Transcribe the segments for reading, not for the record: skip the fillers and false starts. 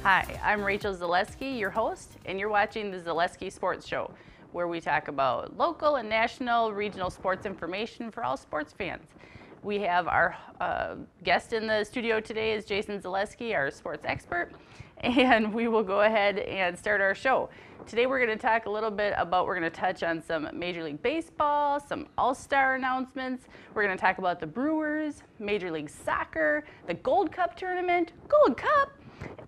Hi, I'm Rachel Zaleski, your host, and you're watching the Zaleski Sports Show, where we talk about local and national, regional sports information for all sports fans. We have our guest in the studio today is Jason Zaleski, our sports expert, and we will go ahead and start our show. Today we're going to talk a little bit about, we're going to touch on some Major League Baseball, some All-Star announcements. We're going to talk about the Brewers, Major League Soccer, the Gold Cup tournament, Gold Cup,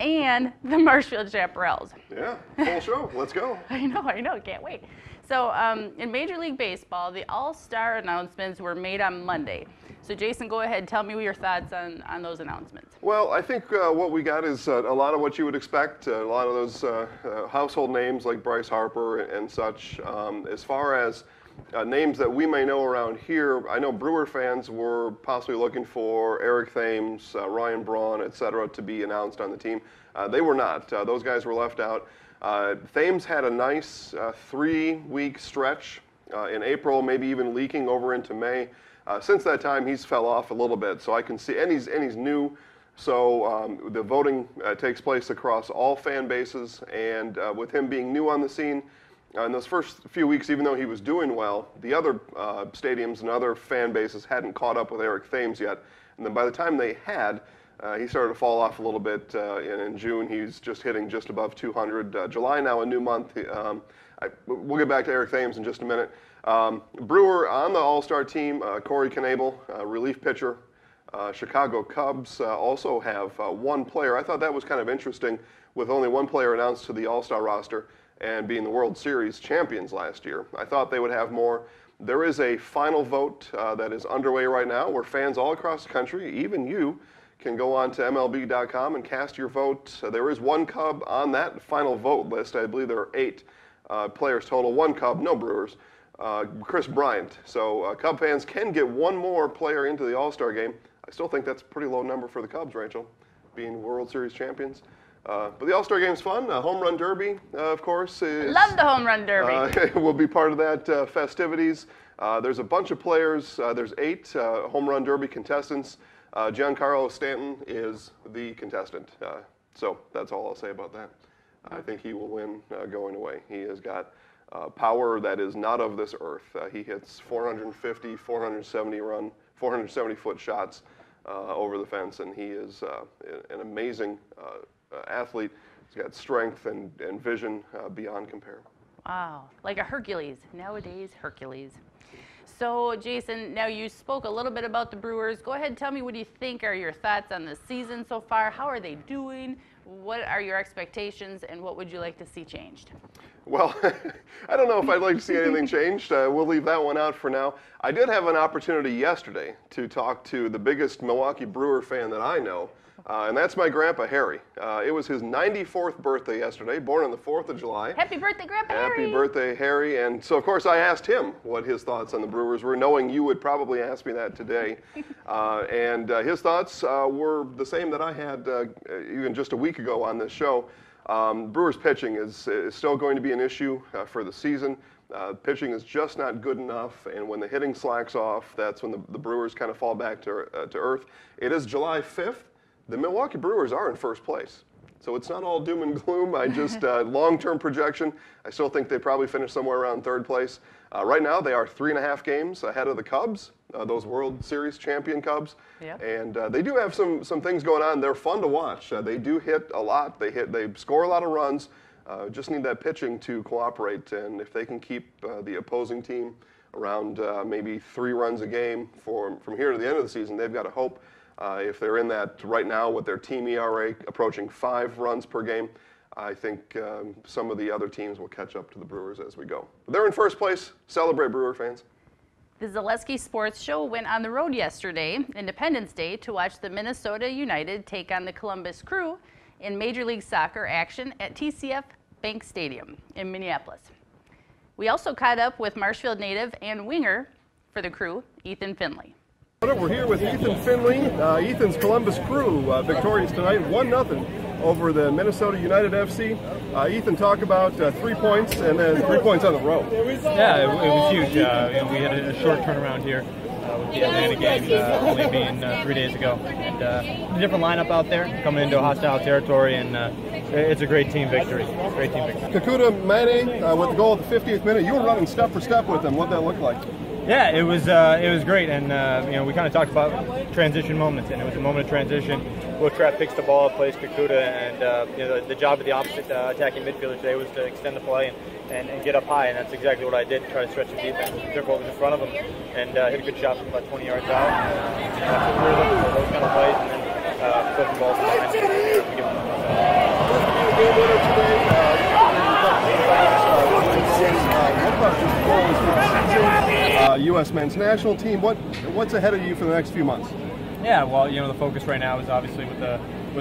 and the Marshfield Chaparrals. Yeah, full show. Let's go. I know, can't wait. So in Major League Baseball, the All-Star announcements were made on Monday. So Jason, go ahead, tell me your thoughts on those announcements. Well, I think what we got is a lot of what you would expect, a lot of those household names like Bryce Harper and such. As far as names that we may know around here, I know Brewer fans were possibly looking for Eric Thames, Ryan Braun, et cetera, to be announced on the team. They were not. Those guys were left out. Thames had a nice 3-week stretch in April, maybe even leaking over into May. Since that time, he's fell off a little bit, so I can see, and he's new, so the voting takes place across all fan bases, and with him being new on the scene, in those first few weeks, even though he was doing well, the other stadiums and other fan bases hadn't caught up with Eric Thames yet, and then by the time they had, he started to fall off a little bit. In June, he's just hitting just above 200. July now a new month. We'll get back to Eric Thames in just a minute. Brewer on the All-Star team, Corey Knebel, relief pitcher. Chicago Cubs also have one player. I thought that was kind of interesting with only one player announced to the All-Star roster and being the World Series champions last year. I thought they would have more. There is a final vote that is underway right now where fans all across the country, even you, can go on to MLB.com and cast your vote. There is one Cub on that final vote list. I believe there are 8 players total. One Cub, no Brewers. Chris Bryant. So Cub fans can get one more player into the All-Star game. I still think that's a pretty low number for the Cubs, Rachel, being World Series champions. But the All-Star game's fun. Home Run Derby, of course. Love the Home Run Derby. Will be part of that festivities. There's a bunch of players. There's 8 Home Run Derby contestants. Giancarlo Stanton is the contestant. So that's all I'll say about that. I think he will win going away. He has got power that is not of this earth. He hits 450, 470-foot shots over the fence, and he is an amazing athlete. He's got strength and vision beyond compare. Wow, like a Hercules. Nowadays, Hercules. So, Jason, now you spoke a little bit about the Brewers. Go ahead and tell me what do you think are your thoughts on the season so far? How are they doing? What are your expectations, and what would you like to see changed? Well, I don't know if I'd like to see anything changed. We'll leave that one out for now. I did have an opportunity yesterday to talk to the biggest Milwaukee Brewer fan that I know, and that's my Grandpa Harry. It was his 94th birthday yesterday, born on the 4th of July. Happy birthday, Grandpa Harry! Happy birthday, Harry. And so, of course, I asked him what his thoughts on the Brewers were, knowing you would probably ask me that today. And his thoughts were the same that I had even just a week ago on this show. Brewers pitching is still going to be an issue for the season. Pitching is just not good enough, and when the hitting slacks off, that's when the Brewers kind of fall back to earth. It is July 5th. The Milwaukee Brewers are in first place. So it's not all doom and gloom. I just, long-term projection, I still think they probably finish somewhere around 3rd place. Right now, they are 3.5 games ahead of the Cubs, those World Series champion Cubs. Yep. And they do have some things going on. They're fun to watch. They do hit a lot. They score a lot of runs. Just need that pitching to cooperate. And if they can keep the opposing team around maybe 3 runs a game from here to the end of the season, they've got a hope. If they're in that right now with their team ERA approaching 5 runs per game, I think some of the other teams will catch up to the Brewers as we go. But they're in first place. Celebrate, Brewer fans. The Zaleski Sports Show went on the road yesterday, Independence Day, to watch the Minnesota United take on the Columbus Crew in Major League Soccer action at TCF Bank Stadium in Minneapolis. We also caught up with Marshfield native and winger for the Crew, Ethan Finley. We're here with Ethan Finley. Ethan's Columbus Crew victorious tonight, 1-0 over the Minnesota United FC. Ethan, talk about 3 points and then 3 points on the road. Yeah, it was huge. We had a short turnaround here. with the Atlanta game only being 3 days ago. And a different lineup out there, coming into hostile territory, and it's a great team victory. Great team victory. Kikuta Mane with the goal at the 50th minute. You were running step for step with him. What did that look like? Yeah, it was great, and we kind of talked about transition moments, and it was a moment of transition. Will Trapp picks the ball, plays Kikuta, and the job of the opposite attacking midfielder today was to extend the play and get up high, and that's exactly what I did. Try to stretch the defense, took what was in front of him, and hit a good shot from about 20 yards out. That's what we were looking for, those kind of plays, and then flip the ball from behind. U.S. men's national team. What's ahead of you for the next few months? Yeah, well, the focus right now is obviously with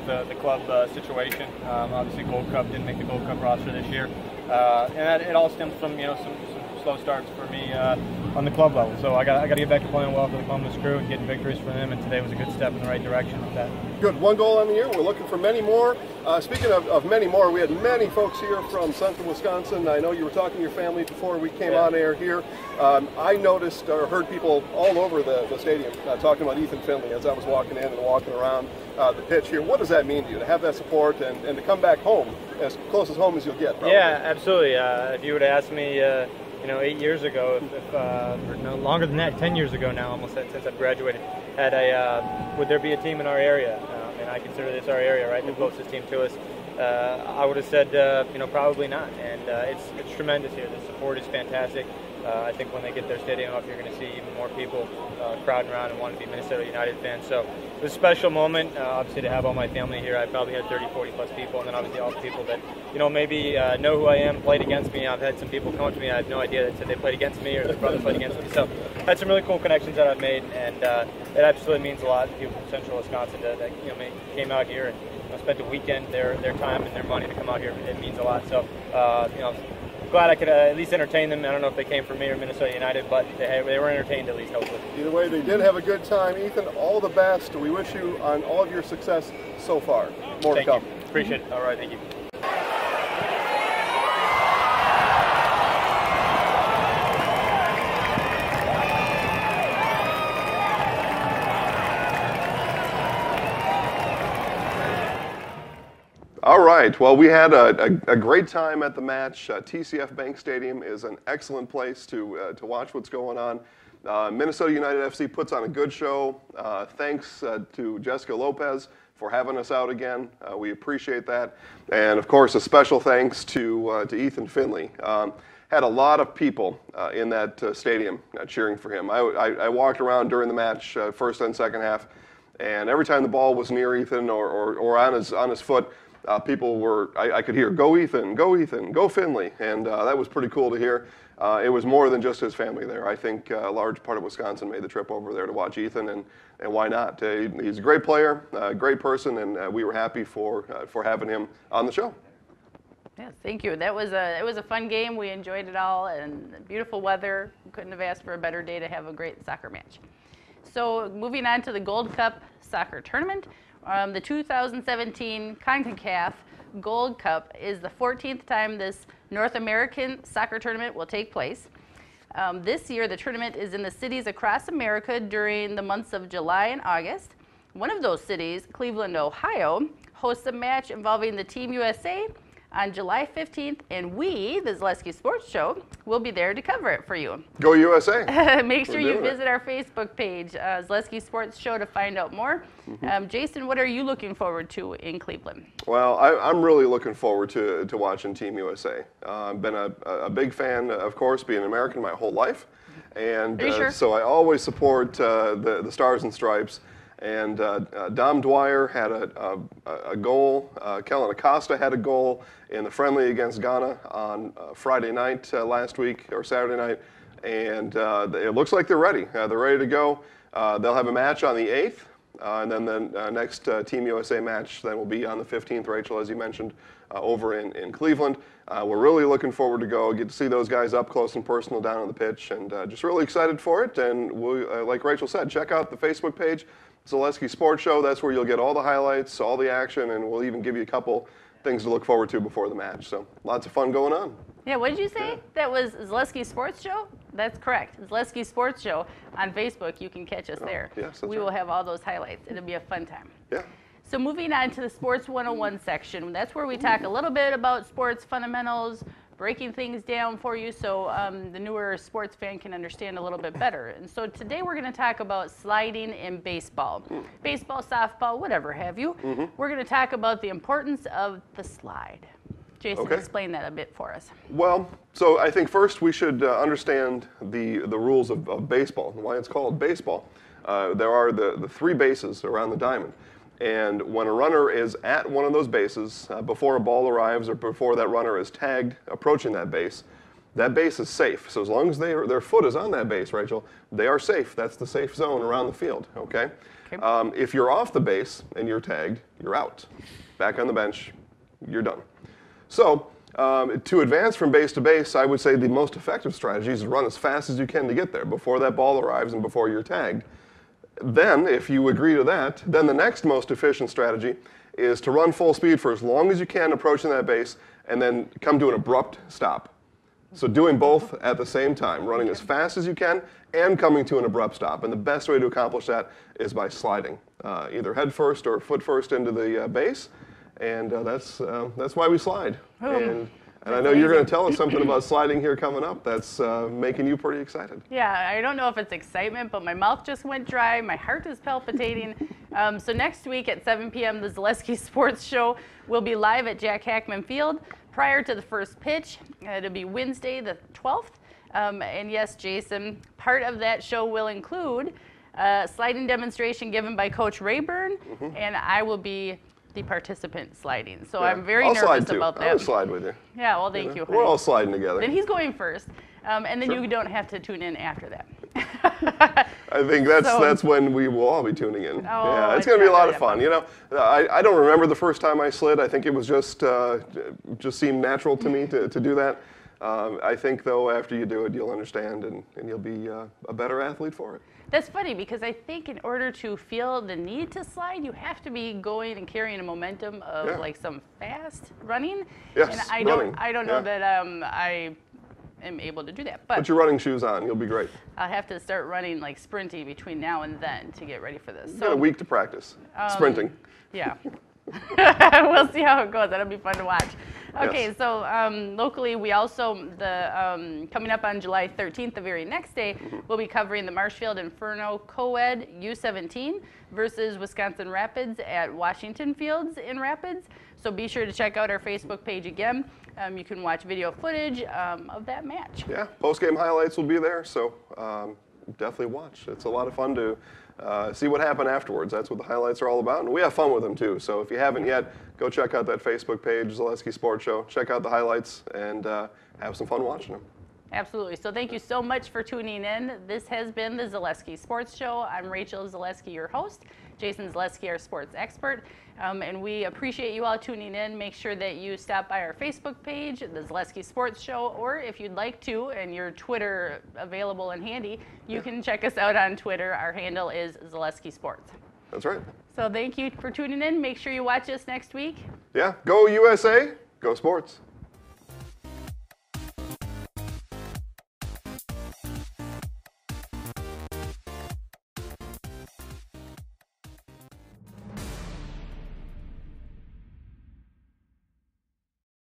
the club situation. Obviously, Gold Cup didn't make the Gold Cup roster this year, and it all stems from some slow starts for me on the club level. So I got to get back to playing well for the Columbus Crew and getting victories for them. And today was a good step in the right direction with that. Good. 1 goal on the year. We're looking for many more. Speaking of many more, we had many folks here from Central Wisconsin. I know you were talking to your family before we came on air here. I noticed or heard people all over the stadium talking about Ethan Finley as I was walking in and walking around the pitch here. What does that mean to you, to have that support and to come back home, as close as home as you'll get? Probably. Yeah, absolutely. If you would have asked me 8 years ago, or no longer than that, 10 years ago now, almost since I've graduated, would there be a team in our area? And I consider this our area, right? The closest team to us. I would have said, probably not. And it's tremendous here. The support is fantastic. I think when they get their stadium up, you're going to see even more people crowding around and wanting to be Minnesota United fans. So it was a special moment, obviously, to have all my family here. I probably had 30, 40 plus people, and then obviously all the people that maybe know who I am, played against me. I've had some people come up to me. I have no idea that said they played against me or their brother played against me. So I had some really cool connections that I've made, and it absolutely means a lot to people from Central Wisconsin that came out here and spent a weekend, their time and their money to come out here. It means a lot. So glad I could at least entertain them. I don't know if they came from me or Minnesota United, but they were entertained at least, hopefully. Either way, they did have a good time. Ethan, all the best. We wish you on all of your success so far. More to come. Thank you. Appreciate it. All right, thank you. All right. Well, we had a great time at the match. TCF Bank Stadium is an excellent place to watch what's going on. Minnesota United FC puts on a good show. Thanks to Jessica Lopez for having us out again. We appreciate that. And, of course, a special thanks to Ethan Finley. Had a lot of people in that stadium cheering for him. I walked around during the match, first and second half, and every time the ball was near Ethan or on his foot, people were, I could hear, go Ethan, go Finley, and that was pretty cool to hear. It was more than just his family there. I think a large part of Wisconsin made the trip over there to watch Ethan, and why not? He's a great player, a great person, and we were happy for having him on the show. Yes, thank you. It was a fun game. We enjoyed it all, and beautiful weather. Couldn't have asked for a better day to have a great soccer match. So moving on to the Gold Cup soccer tournament. The 2017 CONCACAF Gold Cup is the 14th time this North American soccer tournament will take place. This year, the tournament is in the cities across America during the months of July and August. One of those cities, Cleveland, Ohio, hosts a match involving the Team USA on July 15th, and we, the Zaleski Sports Show, will be there to cover it for you. Go USA. Make sure you visit our Facebook page, Zaleski Sports Show, to find out more. Jason, what are you looking forward to in Cleveland? Well, I'm really looking forward to watching Team USA. I've been a big fan, of course, being an American my whole life. And so I always support the Stars and Stripes. And Dom Dwyer had a goal. Kellen Acosta had a goal in the friendly against Ghana on Friday night last week, or Saturday night. And it looks like they're ready. They're ready to go. They'll have a match on the 8th. And then the next Team USA match then will be on the 15th, Rachel, as you mentioned, over in Cleveland. We're really looking forward to get to see those guys up close and personal down on the pitch, and just really excited for it. And we, like Rachel said, check out the Facebook page, Zaleski Sports Show. That's where you'll get all the highlights, all the action, and we'll even give you a couple things to look forward to before the match. So lots of fun going on. Yeah, what did you say? That was Zaleski Sports Show? That's correct. Zaleski Sports Show on Facebook. You can catch us there. Yes, that's we right. will have all those highlights. It'll be a fun time. Yeah. So moving on to the Sports 101 section. That's where we talk a little bit about sports fundamentals, breaking things down for you so the newer sports fan can understand a little bit better. And so today we're going to talk about sliding in baseball. Baseball, softball, whatever have you. We're going to talk about the importance of the slide. Jason, explain that a bit for us. Well, so I think first we should understand the rules of baseball and why it's called baseball. There are the three bases around the diamond. And when a runner is at one of those bases, before a ball arrives or before that runner is tagged approaching that base is safe. So as long as their foot is on that base, Rachel, they are safe. That's the safe zone around the field, okay? If you're off the base and you're tagged, you're out. Back on the bench, you're done. So to advance from base to base, I would say the most effective strategy is to run as fast as you can to get there before that ball arrives and before you're tagged. Then, if you agree to that, then the next most efficient strategy is to run full speed for as long as you can approaching that base and then come to an abrupt stop. So doing both at the same time, running as fast as you can and coming to an abrupt stop. And the best way to accomplish that is by sliding, either head first or foot first into the base. And that's why we slide. And I know you're going to tell us something about sliding here coming up that's making you pretty excited. Yeah, I don't know if it's excitement, but my mouth just went dry. My heart is palpitating. So next week at 7 p.m., the Zaleski Sports Show will be live at Jack Hackman Field prior to the first pitch. It'll be Wednesday the 12th. And yes, Jason, part of that show will include a sliding demonstration given by Coach Rayburn, and I will be the participant sliding. So I'm very nervous about that. I'll slide with you. Yeah, well, thank you. We're all sliding together. Then he's going first, and then you don't have to tune in after that. I think that's when we will all be tuning in. Oh, it's going to be a lot of fun. You know, I don't remember the first time I slid. I think it was just seemed natural to me to do that. I think, though, after you do it, you'll understand and you'll be a better athlete for it. That's funny because I think in order to feel the need to slide, you have to be going and carrying a momentum of like some fast running. Yes, and I don't know that I am able to do that. But put your running shoes on. You'll be great. I'll have to start running like sprinting between now and then to get ready for this. You've got a week to practice sprinting. Yeah. We'll see how it goes. That'll be fun to watch. Okay, so locally, we also, coming up on July 13th, the very next day, we'll be covering the Marshfield Inferno Co-ed U17 versus Wisconsin Rapids at Washington Fields in Rapids. So be sure to check out our Facebook page again. You can watch video footage of that match. Yeah, post-game highlights will be there, so definitely watch. It's a lot of fun to see what happened afterwards. That's what the highlights are all about, and we have fun with them too. So if you haven't yet, go check out that Facebook page, Zaleski Sports Show. Check out the highlights and have some fun watching them. Absolutely. So thank you so much for tuning in. This has been the Zaleski Sports Show. I'm Rachel Zaleski, your host. Jason Zaleski, our sports expert. And we appreciate you all tuning in. Make sure that you stop by our Facebook page, the Zaleski Sports Show, or if you'd like to, and your Twitter available and handy, you can check us out on Twitter. Our handle is Zaleski Sports. That's right. So thank you for tuning in. Make sure you watch us next week. Yeah, go USA, go sports.